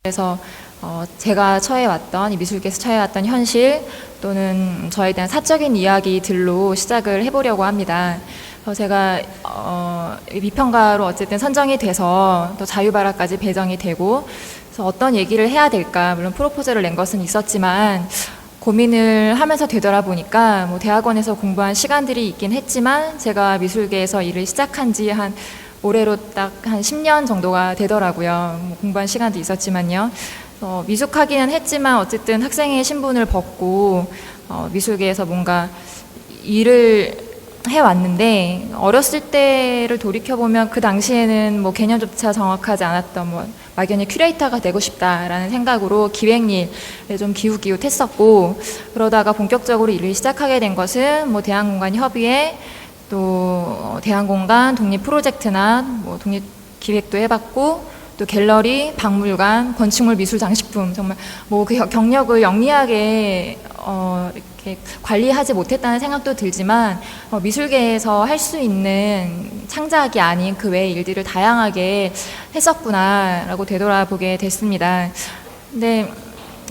그래서 제가 처해왔던, 이 미술계에서 처해왔던 현실 또는 저에 대한 사적인 이야기들로 시작을 해보려고 합니다. 그래서 제가 비평가로 어쨌든 선정이 돼서 또 자유발화까지 배정이 되고, 그래서 어떤 얘기를 해야 될까, 물론 프로포즈를 낸 것은 있었지만 고민을 하면서 되돌아보니까 뭐 대학원에서 공부한 시간들이 있긴 했지만 제가 미술계에서 일을 시작한 지 한 올해로 딱 한 10년 정도가 되더라고요. 뭐 공부한 시간도 있었지만요. 미숙하기는 했지만 어쨌든 학생의 신분을 벗고 미술계에서 뭔가 일을 해왔는데, 어렸을 때를 돌이켜보면 그 당시에는 뭐 개념조차 정확하지 않았던 뭐 막연히 큐레이터가 되고 싶다라는 생각으로 기획일에 좀 기웃기웃했었고, 그러다가 본격적으로 일을 시작하게 된 것은 뭐 대한공간협의회 또 대한공간 독립 프로젝트나 뭐 독립 기획도 해봤고, 또 갤러리, 박물관, 건축물, 미술, 장식품, 정말 뭐 그 경력을 영리하게 이렇게 관리하지 못했다는 생각도 들지만, 미술계에서 할 수 있는 창작이 아닌 그 외의 일들을 다양하게 했었구나라고 되돌아보게 됐습니다. 근데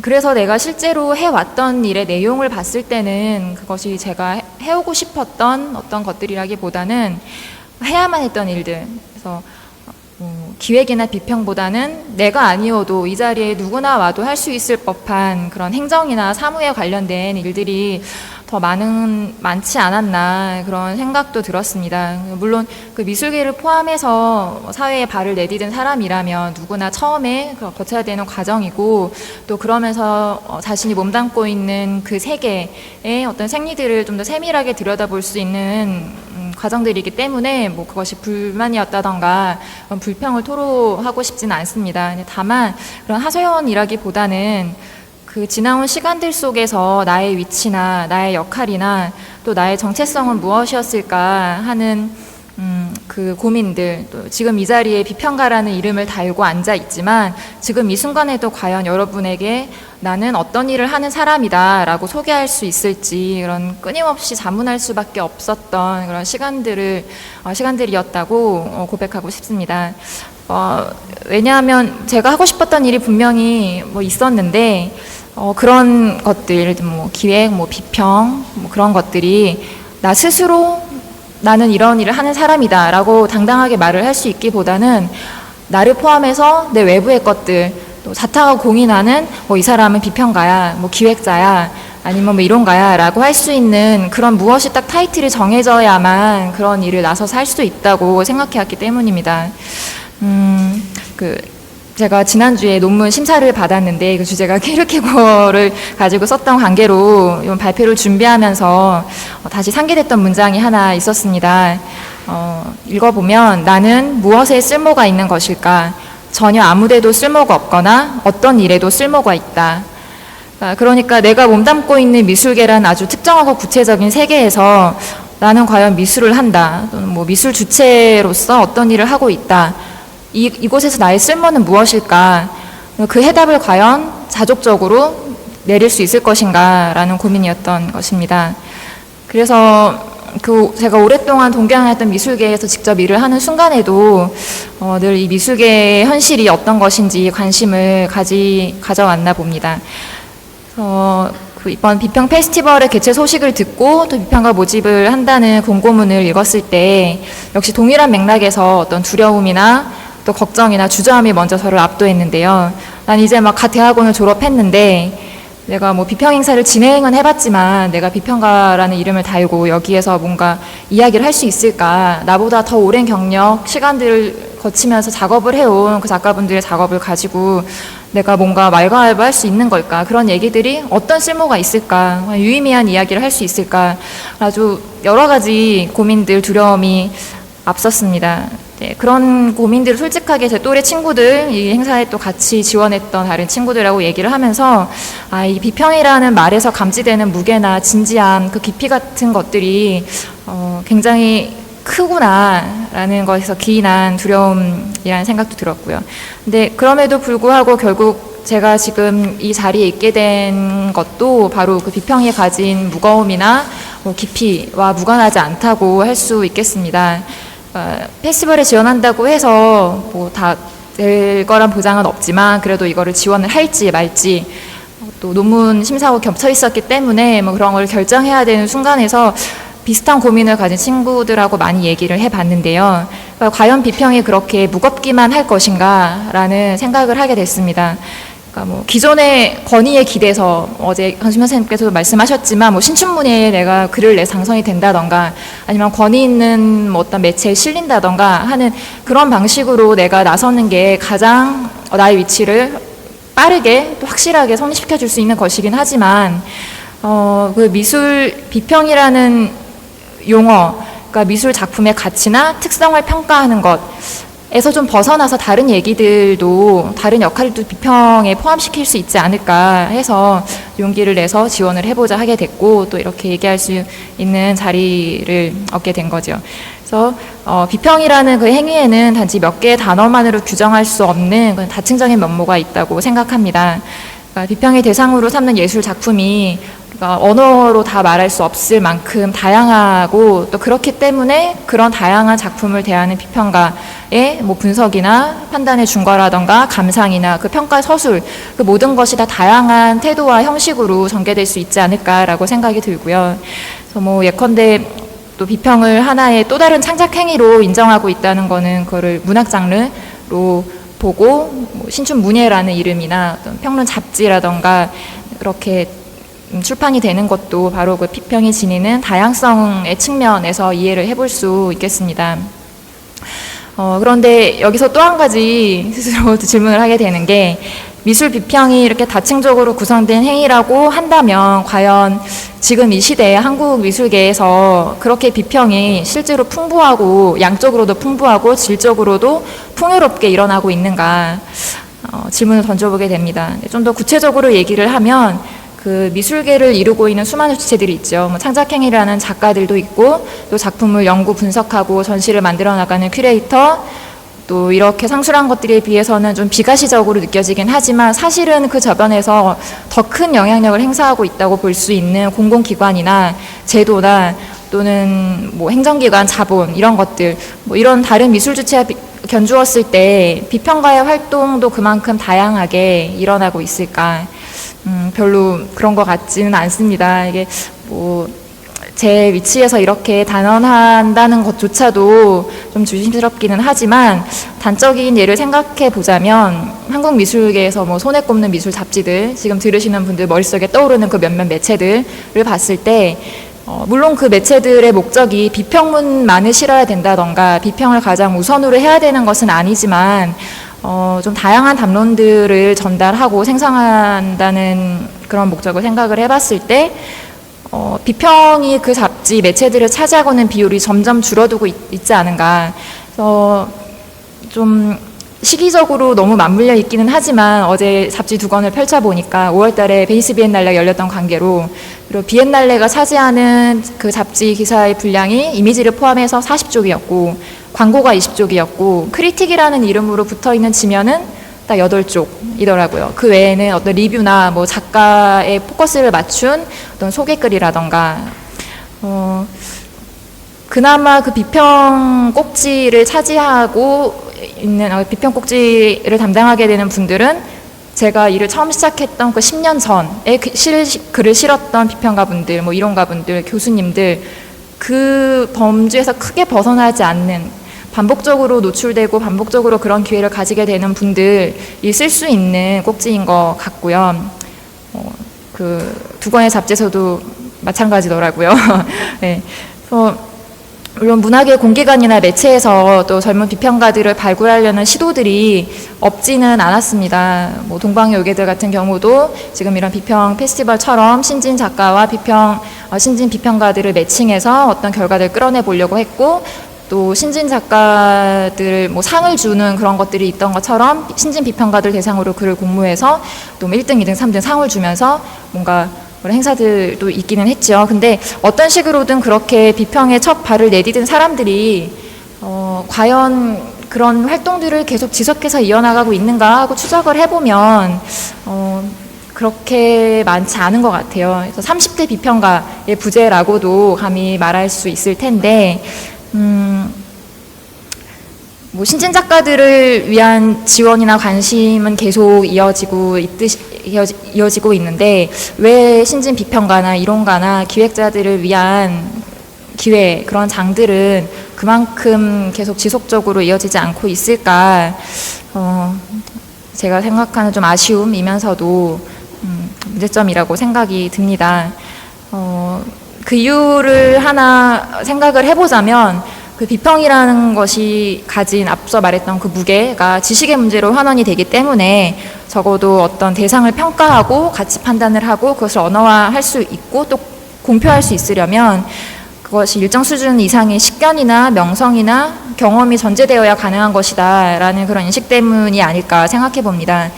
그래서 내가 실제로 해왔던 일의 내용을 봤을 때는 그것이 제가 해오고 싶었던 어떤 것들이라기보다는 해야만 했던 일들, 그래서 기획이나 비평보다는 내가 아니어도 이 자리에 누구나 와도 할 수 있을 법한 그런 행정이나 사무에 관련된 일들이 더 많지 않았나, 그런 생각도 들었습니다. 물론 그 미술계를 포함해서 사회에 발을 내디딘 사람이라면 누구나 처음에 거쳐야 되는 과정이고, 또 그러면서 자신이 몸담고 있는 그 세계의 어떤 생리들을 좀 더 세밀하게 들여다볼 수 있는 과정들이기 때문에 뭐 그것이 불만이었다던가 불평을 토로하고 싶지는 않습니다. 다만 그런 하소연이라기보다는 그 지나온 시간들 속에서 나의 위치나 나의 역할이나 또 나의 정체성은 무엇이었을까 하는 그 고민들, 또 지금 이 자리에 비평가라는 이름을 달고 앉아 있지만 지금 이 순간에도 과연 여러분에게 나는 어떤 일을 하는 사람이다 라고 소개할 수 있을지, 그런 끊임없이 자문할 수밖에 없었던 그런 시간들이었다고 고백하고 싶습니다. 왜냐하면 제가 하고 싶었던 일이 분명히 뭐 있었는데, 그런 것들, 뭐 기획, 뭐 비평, 뭐 그런 것들이 나 스스로 나는 이런 일을 하는 사람이다 라고 당당하게 말을 할 수 있기보다는 나를 포함해서 내 외부의 것들, 또 자타가 공인하는 뭐 이 사람은 비평가야, 뭐 기획자야, 아니면 뭐 이론가야 라고 할 수 있는 그런 무엇이 딱 타이틀이 정해져야만 그런 일을 나서서 할 수 있다고 생각해왔기 때문입니다. 제가 지난주에 논문 심사를 받았는데 그 주제가 키르케고어를 가지고 썼던 관계로 이번 발표를 준비하면서 다시 상기됐던 문장이 하나 있었습니다. 읽어보면, 나는 무엇에 쓸모가 있는 것일까? 전혀 아무데도 쓸모가 없거나 어떤 일에도 쓸모가 있다. 그러니까 내가 몸담고 있는 미술계란 아주 특정하고 구체적인 세계에서 나는 과연 미술을 한다, 또는 뭐 미술 주체로서 어떤 일을 하고 있다, 이곳에서 나의 쓸모는 무엇일까? 그 해답을 과연 자족적으로 내릴 수 있을 것인가 라는 고민이었던 것입니다. 그래서 제가 오랫동안 동경했던 미술계에서 직접 일을 하는 순간에도 늘 이 미술계의 현실이 어떤 것인지 관심을 가져왔나 봅니다. 이번 비평 페스티벌의 개최 소식을 듣고 또 비평가 모집을 한다는 공고문을 읽었을 때 역시 동일한 맥락에서 어떤 두려움이나 또 걱정이나 주저함이 먼저 저를 압도했는데요. 난 이제 막 대학원을 졸업했는데 내가 뭐 비평 행사를 진행은 해봤지만 내가 비평가라는 이름을 달고 여기에서 뭔가 이야기를 할 수 있을까? 나보다 더 오랜 경력, 시간들을 거치면서 작업을 해온 그 작가분들의 작업을 가지고 내가 뭔가 말과할부할 수 있는 걸까? 그런 얘기들이 어떤 쓸모가 있을까? 유의미한 이야기를 할 수 있을까? 아주 여러 가지 고민들, 두려움이 앞섰습니다. 네, 그런 고민들을 솔직하게 제 또래 친구들, 이 행사에 또 같이 지원했던 다른 친구들하고 얘기를 하면서 이 비평이라는 말에서 감지되는 무게나 진지함, 그 깊이 같은 것들이 굉장히 크구나라는 것에서 기인한 두려움이라는 생각도 들었고요. 근데 그럼에도 불구하고 결국 제가 지금 이 자리에 있게 된 것도 바로 그 비평이 가진 무거움이나 뭐 깊이와 무관하지 않다고 할 수 있겠습니다. 페스티벌에 지원한다고 해서 뭐 다 될 거란 보장은 없지만 그래도 이거를 지원을 할지 말지 또 논문 심사하고 겹쳐 있었기 때문에 뭐 그런 걸 결정해야 되는 순간에서 비슷한 고민을 가진 친구들하고 많이 얘기를 해봤는데요. 그러니까 과연 비평이 그렇게 무겁기만 할 것인가라는 생각을 하게 됐습니다. 그러니까 뭐 기존의 권위에 기대서 어제 강수면 선생님께서도 말씀하셨지만 뭐 신춘문예에 내가 글을 내 당선이 된다던가 아니면 권위 있는 뭐 어떤 매체에 실린다던가 하는 그런 방식으로 내가 나서는 게 가장 나의 위치를 빠르게 또 확실하게 성립시켜 줄 수 있는 것이긴 하지만 그 미술 비평이라는 용어, 그러니까 미술 작품의 가치나 특성을 평가하는 것에서 좀 벗어나서 다른 얘기들도 다른 역할도 비평에 포함시킬 수 있지 않을까 해서 용기를 내서 지원을 해보자 하게 됐고 또 이렇게 얘기할 수 있는 자리를 얻게 된 거죠. 그래서 비평이라는 그 행위에는 단지 몇 개의 단어만으로 규정할 수 없는 그런 다층적인 면모가 있다고 생각합니다. 그러니까 비평의 대상으로 삼는 예술 작품이 그러니까 언어로 다 말할 수 없을 만큼 다양하고 또 그렇기 때문에 그런 다양한 작품을 대하는 비평가의 뭐 분석이나 판단의 준거라던가 감상이나 그 평가 서술 그 모든 것이 다 다양한 태도와 형식으로 전개될 수 있지 않을까라고 생각이 들고요. 그래서 뭐 예컨대 또 비평을 하나의 또 다른 창작 행위로 인정하고 있다는 거는 그거를 문학 장르로 보고 뭐 신춘문예라는 이름이나 어떤 평론 잡지라던가 그렇게 출판이 되는 것도 바로 그 비평이 지니는 다양성의 측면에서 이해를 해볼 수 있겠습니다. 그런데 여기서 또 한 가지 스스로 질문을 하게 되는 게 미술 비평이 이렇게 다층적으로 구성된 행위라고 한다면 과연 지금 이 시대에 한국 미술계에서 그렇게 비평이 실제로 풍부하고 양적으로도 풍부하고 질적으로도 풍요롭게 일어나고 있는가 질문을 던져보게 됩니다. 좀 더 구체적으로 얘기를 하면 그 미술계를 이루고 있는 수많은 주체들이 있죠. 뭐 창작행위라는 작가들도 있고 또 작품을 연구 분석하고 전시를 만들어 나가는 큐레이터 또 이렇게 상술한 것들에 비해서는 좀 비가시적으로 느껴지긴 하지만 사실은 그 저변에서 더 큰 영향력을 행사하고 있다고 볼 수 있는 공공기관이나 제도나 또는 뭐 행정기관, 자본 이런 것들 뭐 이런 다른 미술 주체와 견주었을 때 비평가의 활동도 그만큼 다양하게 일어나고 있을까? 별로 그런 것 같지는 않습니다. 이게 뭐 제 위치에서 이렇게 단언한다는 것조차도 좀 조심스럽기는 하지만 단적인 예를 생각해 보자면 한국 미술계에서 뭐 손에 꼽는 미술 잡지들 지금 들으시는 분들 머릿속에 떠오르는 그 몇몇 매체들을 봤을 때 물론 그 매체들의 목적이 비평문만을 실어야 된다던가 비평을 가장 우선으로 해야 되는 것은 아니지만 좀 다양한 담론들을 전달하고 생성한다는 그런 목적을 생각을 해봤을 때 비평이 그 잡지 매체들을 차지하고 있는 비율이 점점 줄어들고 있지 않은가. 그래서 좀 시기적으로 너무 맞물려 있기는 하지만 어제 잡지 2권을 펼쳐보니까 5월달에 베니스 비엔날레가 열렸던 관계로 그리고 비엔날레가 차지하는 그 잡지 기사의 분량이 이미지를 포함해서 40쪽이었고 광고가 20쪽이었고 크리틱이라는 이름으로 붙어있는 지면은 딱 8쪽이더라고요. 그 외에는 어떤 리뷰나 뭐 작가의 포커스를 맞춘 어떤 소개글이라던가 그나마 그 비평 꼭지를 차지하고 있는 비평 꼭지를 담당하게 되는 분들은 제가 일을 처음 시작했던 그 10년 전에 글을 실었던 비평가분들, 뭐 이론가분들, 교수님들 그 범주에서 크게 벗어나지 않는 반복적으로 노출되고 반복적으로 그런 기회를 가지게 되는 분들이 쓸 수 있는 꼭지인 것 같고요. 그 2권의 잡지에서도 마찬가지더라고요. 네. 물론 문학의 공기관이나 매체에서 또 젊은 비평가들을 발굴하려는 시도들이 없지는 않았습니다. 뭐 동방의 요괴들 같은 경우도 지금 이런 비평 페스티벌처럼 신진 작가와 신진 비평가들을 매칭해서 어떤 결과들을 끌어내 보려고 했고 또 신진 작가들 뭐 상을 주는 그런 것들이 있던 것처럼 신진 비평가들 대상으로 글을 공모해서 또 1등, 2등, 3등 상을 주면서 뭔가 그런 행사들도 있기는 했죠. 근데 어떤 식으로든 그렇게 비평에 첫 발을 내디딘 사람들이 과연 그런 활동들을 계속 지속해서 이어나가고 있는가 하고 추적을 해보면 그렇게 많지 않은 것 같아요. 그래서 30대 비평가의 부재라고도 감히 말할 수 있을 텐데 뭐 신진 작가들을 위한 지원이나 관심은 계속 이어지고 있는데 왜 신진 비평가나 이론가나 기획자들을 위한 기회 그런 장들은 그만큼 계속 지속적으로 이어지지 않고 있을까? 제가 생각하는 좀 아쉬움이면서도 문제점이라고 생각이 듭니다. 그 이유를 하나 생각을 해보자면 그 비평이라는 것이 가진 앞서 말했던 그 무게가 지식의 문제로 환원이 되기 때문에 적어도 어떤 대상을 평가하고 가치 판단을 하고 그것을 언어화할 수 있고 또 공표할 수 있으려면 그것이 일정 수준 이상의 식견이나 명성이나 경험이 전제되어야 가능한 것이다 라는 그런 인식 때문이 아닐까 생각해 봅니다.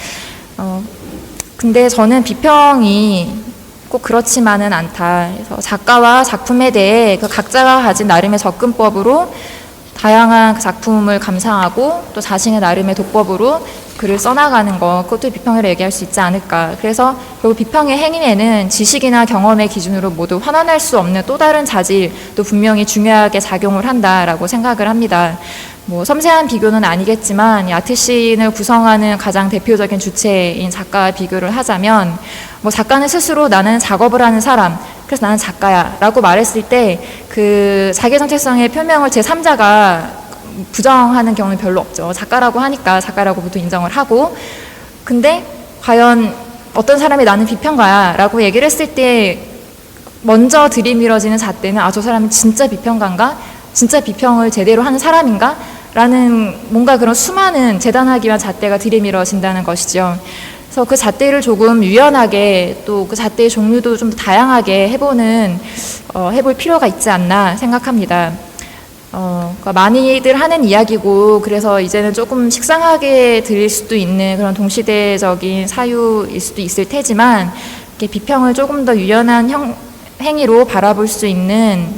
근데 저는 비평이 꼭 그렇지만은 않다. 그래서 작가와 작품에 대해 그 각자가 가진 나름의 접근법으로 다양한 그 작품을 감상하고 또 자신의 나름의 독법으로 글을 써나가는 것, 그것도 비평이라고 얘기할 수 있지 않을까. 그래서 결국 비평의 행위에는 지식이나 경험의 기준으로 모두 환원할 수 없는 또 다른 자질도 분명히 중요하게 작용을 한다라고 생각을 합니다. 뭐 섬세한 비교는 아니겠지만 아트씬을 구성하는 가장 대표적인 주체인 작가와 비교를 하자면 뭐 작가는 스스로 나는 작업을 하는 사람, 그래서 나는 작가야 라고 말했을 때 그 자기 정체성의 표명을 제3자가 부정하는 경우는 별로 없죠. 작가라고 하니까 작가라고 보통 인정을 하고, 근데 과연 어떤 사람이 나는 비평가야 라고 얘기를 했을 때 먼저 들이밀어지는 잣대는 저 사람은 진짜 비평가인가? 진짜 비평을 제대로 하는 사람인가? 라는 뭔가 그런 수많은 재단하기 위한 잣대가 들이밀어진다는 것이죠. 그래서 그 잣대를 조금 유연하게 또 그 잣대의 종류도 좀 다양하게 해볼 필요가 있지 않나 생각합니다. 그러니까 많이들 하는 이야기고 그래서 이제는 조금 식상하게 들릴 수도 있는 그런 동시대적인 사유일 수도 있을 테지만 비평을 조금 더 유연한 행위로 바라볼 수 있는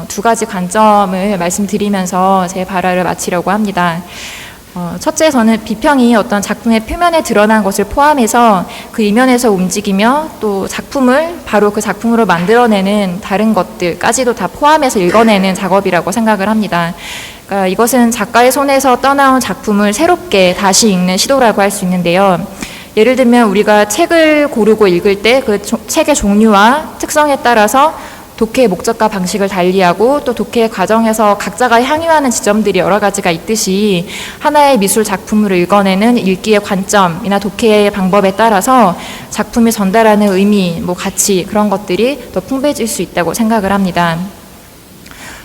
두 가지 관점을 말씀드리면서 제 발언을 마치려고 합니다. 첫째, 저는 비평이 어떤 작품의 표면에 드러난 것을 포함해서 그 이면에서 움직이며 또 작품을 바로 그 작품으로 만들어내는 다른 것들까지도 다 포함해서 읽어내는 작업이라고 생각을 합니다. 그러니까 이것은 작가의 손에서 떠나온 작품을 새롭게 다시 읽는 시도라고 할 수 있는데요. 예를 들면 우리가 책을 고르고 읽을 때 그 책의 종류와 특성에 따라서 독해의 목적과 방식을 달리하고 또 독해의 과정에서 각자가 향유하는 지점들이 여러 가지가 있듯이 하나의 미술 작품을 읽어내는 읽기의 관점이나 독해의 방법에 따라서 작품이 전달하는 의미, 뭐 가치 그런 것들이 더 풍부해질 수 있다고 생각을 합니다.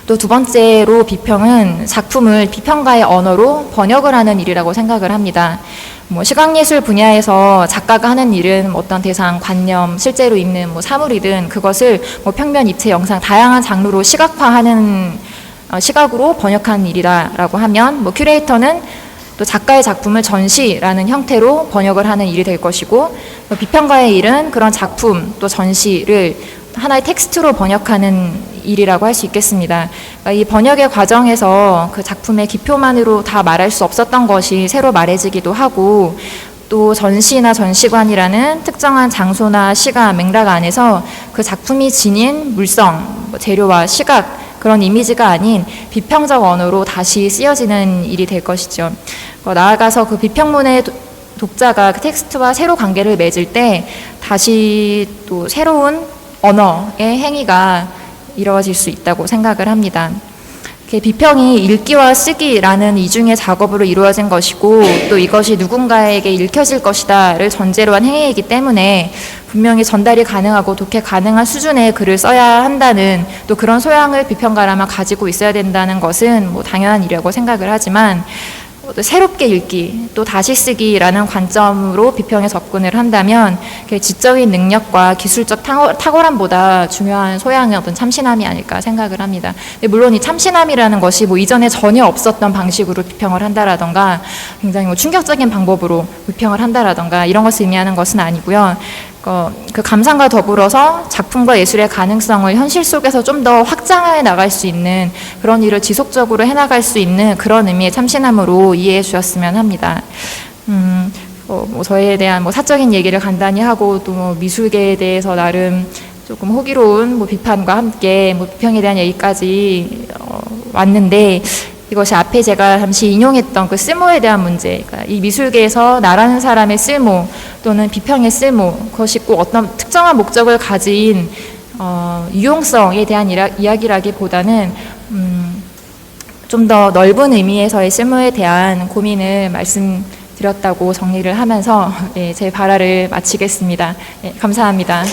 또 두 번째로 비평은 작품을 비평가의 언어로 번역을 하는 일이라고 생각을 합니다. 뭐 시각예술 분야에서 작가가 하는 일은 어떤 대상, 관념, 실제로 있는 뭐 사물이든 그것을 뭐 평면, 입체, 영상 다양한 장르로 시각화하는 시각으로 번역하는 일이라고 하면 뭐 큐레이터는 또 작가의 작품을 전시라는 형태로 번역을 하는 일이 될 것이고 비평가의 일은 그런 작품 또 전시를 하나의 텍스트로 번역하는 일이라고 할 수 있겠습니다. 그러니까 이 번역의 과정에서 그 작품의 기표만으로 다 말할 수 없었던 것이 새로 말해지기도 하고 또 전시나 전시관이라는 특정한 장소나 시간, 맥락 안에서 그 작품이 지닌 물성, 재료와 시각 그런 이미지가 아닌 비평적 언어로 다시 쓰여지는 일이 될 것이죠. 나아가서 그 비평문의 독자가 그 텍스트와 새로 관계를 맺을 때 다시 또 새로운 언어의 행위가 이루어질 수 있다고 생각을 합니다. 비평이 읽기와 쓰기라는 이중의 작업으로 이루어진 것이고 또 이것이 누군가에게 읽혀질 것이다를 전제로 한 행위이기 때문에 분명히 전달이 가능하고 독해 가능한 수준의 글을 써야 한다는 또 그런 소양을 비평가라면 가지고 있어야 된다는 것은 뭐 당연한 일이라고 생각을 하지만 또 새롭게 읽기, 또 다시 쓰기라는 관점으로 비평에 접근을 한다면 지적인 능력과 기술적 탁월함보다 중요한 소양의 어떤 참신함이 아닐까 생각을 합니다. 물론 이 참신함이라는 것이 뭐 이전에 전혀 없었던 방식으로 비평을 한다라던가 굉장히 뭐 충격적인 방법으로 비평을 한다라던가 이런 것을 의미하는 것은 아니고요. 그 감상과 더불어서 작품과 예술의 가능성을 현실 속에서 좀 더 확장해 나갈 수 있는 그런 일을 지속적으로 해나갈 수 있는 그런 의미의 참신함으로 이해해 주셨으면 합니다. 뭐 저에 대한 뭐 사적인 얘기를 간단히 하고 또 뭐 미술계에 대해서 나름 조금 호기로운 뭐 비판과 함께 뭐 비평에 대한 얘기까지 왔는데 이것이 앞에 제가 잠시 인용했던 그 쓸모에 대한 문제, 그러니까 이 미술계에서 나라는 사람의 쓸모 또는 비평의 쓸모, 그것이 꼭 어떤 특정한 목적을 가진 유용성에 대한 이야기라기보다는 좀 더 넓은 의미에서의 쓸모에 대한 고민을 말씀드렸다고 정리를 하면서 제 발화를 마치겠습니다. 감사합니다.